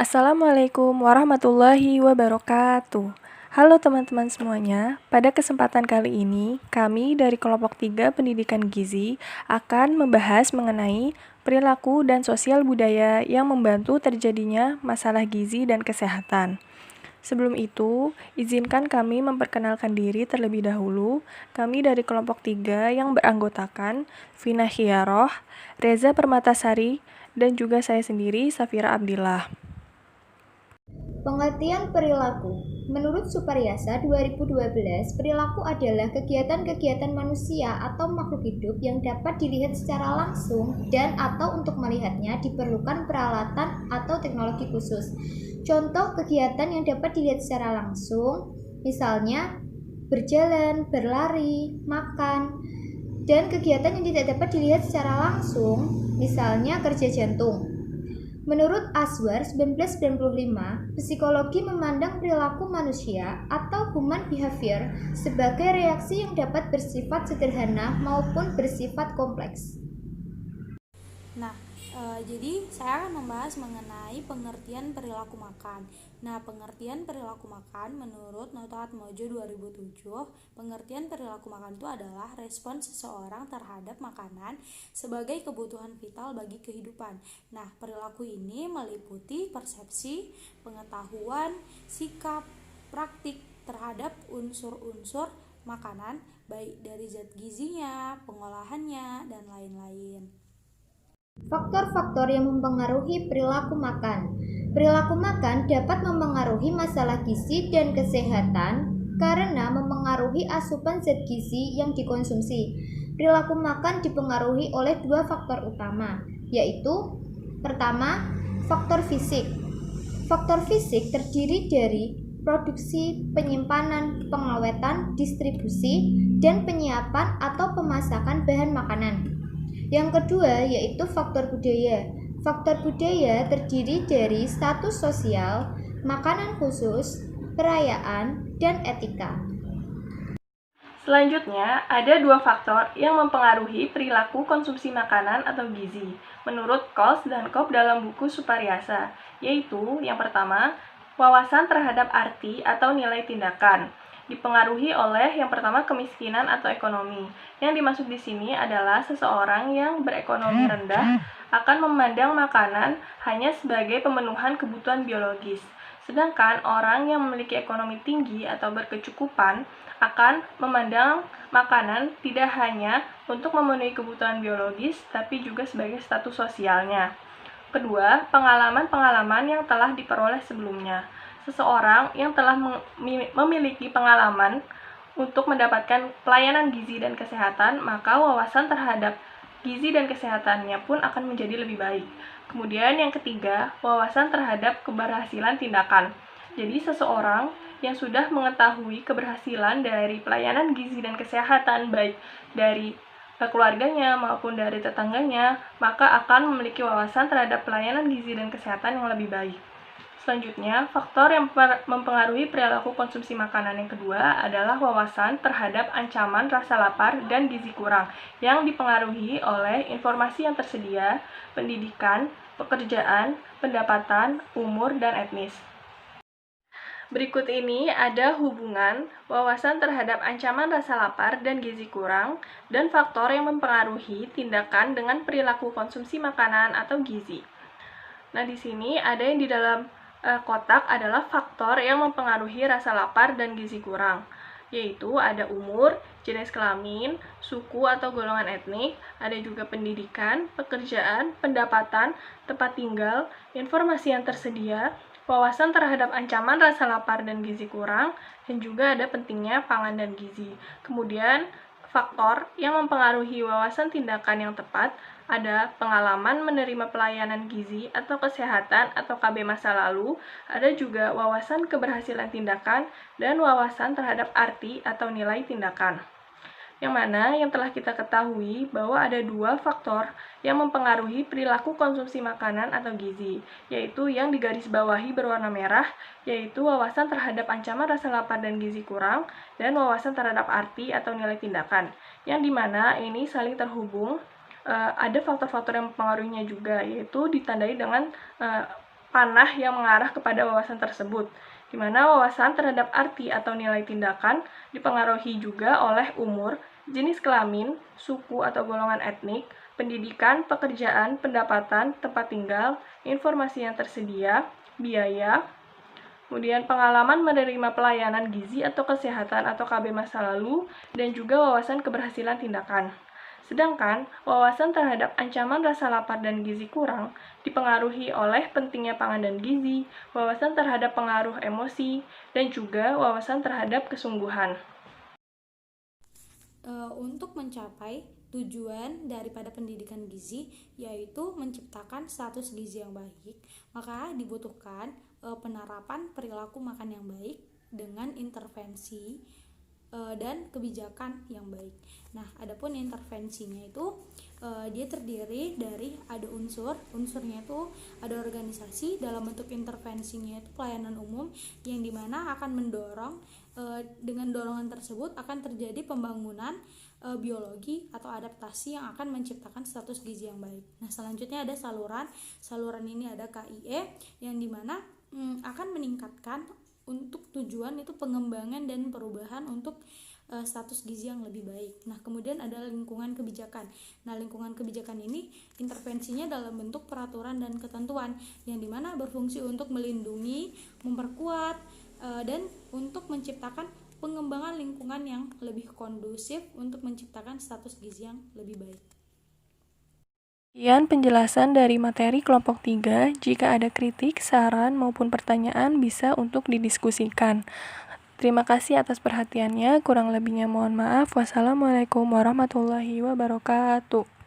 Assalamualaikum warahmatullahi wabarakatuh. Halo teman-teman semuanya, pada kesempatan kali ini kami dari kelompok 3 Pendidikan Gizi akan membahas mengenai perilaku dan sosial budaya yang membantu terjadinya masalah gizi dan kesehatan. Sebelum itu, izinkan kami memperkenalkan diri terlebih dahulu. Kami dari kelompok 3 yang beranggotakan Vina Khiaroh, Reza Permatasari, dan juga saya sendiri, Safira Abdillah. Pengertian perilaku. Menurut Suparyasa 2012, perilaku adalah kegiatan-kegiatan manusia atau makhluk hidup yang dapat dilihat secara langsung dan atau untuk melihatnya diperlukan peralatan atau teknologi khusus. Contoh kegiatan yang dapat dilihat secara langsung, misalnya berjalan, berlari, makan, dan kegiatan yang tidak dapat dilihat secara langsung, misalnya kerja jantung. Menurut Aswar 1995, psikologi memandang perilaku manusia atau human behavior sebagai reaksi yang dapat bersifat sederhana maupun bersifat kompleks. Nah, jadi saya akan membahas mengenai pengertian perilaku makan. Nah, pengertian perilaku makan menurut Nota Atmojo 2007, pengertian perilaku makan itu adalah respon seseorang terhadap makanan sebagai kebutuhan vital bagi kehidupan. Nah, perilaku ini meliputi persepsi, pengetahuan, sikap, praktik terhadap unsur-unsur makanan, baik dari zat gizinya, pengolahannya, dan lain-lain. Faktor-faktor yang mempengaruhi perilaku makan. Perilaku makan dapat mempengaruhi masalah gizi dan kesehatan karena mempengaruhi asupan zat gizi yang dikonsumsi. Perilaku makan dipengaruhi oleh dua faktor utama, yaitu pertama, faktor fisik. Faktor fisik terdiri dari produksi, penyimpanan, pengawetan, distribusi, dan penyiapan atau pemasakan bahan makanan. Yang kedua yaitu faktor budaya. Faktor budaya terdiri dari status sosial, makanan khusus, perayaan, dan etika. Selanjutnya, ada dua faktor yang mempengaruhi perilaku konsumsi makanan atau gizi, menurut Kos dan Kop dalam buku Suparyasa, yaitu yang pertama, wawasan terhadap arti atau nilai tindakan. Dipengaruhi oleh yang pertama kemiskinan atau ekonomi. Yang dimaksud di sini adalah seseorang yang berekonomi rendah akan memandang makanan hanya sebagai pemenuhan kebutuhan biologis. Sedangkan orang yang memiliki ekonomi tinggi atau berkecukupan akan memandang makanan tidak hanya untuk memenuhi kebutuhan biologis, tapi juga sebagai status sosialnya. Kedua, pengalaman-pengalaman yang telah diperoleh sebelumnya. Seseorang yang telah memiliki pengalaman untuk mendapatkan pelayanan gizi dan kesehatan, maka wawasan terhadap gizi dan kesehatannya pun akan menjadi lebih baik. Kemudian yang ketiga, wawasan terhadap keberhasilan tindakan. Jadi seseorang yang sudah mengetahui keberhasilan dari pelayanan gizi dan kesehatan baik dari keluarganya maupun dari tetangganya, maka akan memiliki wawasan terhadap pelayanan gizi dan kesehatan yang lebih baik. Selanjutnya, faktor yang mempengaruhi perilaku konsumsi makanan yang kedua adalah wawasan terhadap ancaman rasa lapar dan gizi kurang yang dipengaruhi oleh informasi yang tersedia, pendidikan, pekerjaan, pendapatan, umur, dan etnis. Berikut ini ada hubungan wawasan terhadap ancaman rasa lapar dan gizi kurang dan faktor yang mempengaruhi tindakan dengan perilaku konsumsi makanan atau gizi. Nah, di sini ada yang di dalam kotak adalah faktor yang mempengaruhi rasa lapar dan gizi kurang, yaitu ada umur, jenis kelamin, suku atau golongan etnik, ada juga pendidikan, pekerjaan, pendapatan, tempat tinggal, informasi yang tersedia, wawasan terhadap ancaman rasa lapar dan gizi kurang, dan juga ada pentingnya pangan dan gizi. Kemudian, faktor yang mempengaruhi wawasan tindakan yang tepat ada pengalaman menerima pelayanan gizi atau kesehatan atau KB masa lalu, ada juga wawasan keberhasilan tindakan, dan wawasan terhadap arti atau nilai tindakan. Yang mana yang telah kita ketahui bahwa ada dua faktor yang mempengaruhi perilaku konsumsi makanan atau gizi, yaitu yang digarisbawahi berwarna merah, yaitu wawasan terhadap ancaman rasa lapar dan gizi kurang, dan wawasan terhadap arti atau nilai tindakan, yang dimana ini saling terhubung. Ada faktor-faktor yang mempengaruhinya juga, yaitu ditandai dengan panah yang mengarah kepada wawasan tersebut, di mana wawasan terhadap arti atau nilai tindakan dipengaruhi juga oleh umur, jenis kelamin, suku atau golongan etnik, pendidikan, pekerjaan, pendapatan, tempat tinggal, informasi yang tersedia, biaya, kemudian pengalaman menerima pelayanan gizi atau kesehatan atau KB masa lalu, dan juga wawasan keberhasilan tindakan. Sedangkan wawasan terhadap ancaman rasa lapar dan gizi kurang dipengaruhi oleh pentingnya pangan dan gizi, wawasan terhadap pengaruh emosi, dan juga wawasan terhadap kesungguhan. Untuk mencapai tujuan daripada pendidikan gizi, yaitu menciptakan status gizi yang baik, maka dibutuhkan penerapan perilaku makan yang baik dengan intervensi dan kebijakan yang baik. Nah, adapun intervensinya itu dia terdiri dari ada unsurnya itu ada organisasi. Dalam bentuk intervensinya itu pelayanan umum yang dimana akan mendorong, dengan dorongan tersebut akan terjadi pembangunan biologi atau adaptasi yang akan menciptakan status gizi yang baik. Nah, selanjutnya ada saluran ini ada KIE yang dimana akan meningkatkan untuk tujuan itu pengembangan dan perubahan untuk status gizi yang lebih baik. Nah, kemudian ada lingkungan kebijakan. Nah, lingkungan kebijakan ini intervensinya dalam bentuk peraturan dan ketentuan yang dimana berfungsi untuk melindungi, memperkuat, dan untuk menciptakan pengembangan lingkungan yang lebih kondusif untuk menciptakan status gizi yang lebih baik. Sekian penjelasan dari materi kelompok 3. Jika ada kritik, saran, maupun pertanyaan bisa untuk didiskusikan. Terima kasih atas perhatiannya. Kurang lebihnya mohon maaf. Wassalamualaikum warahmatullahi wabarakatuh.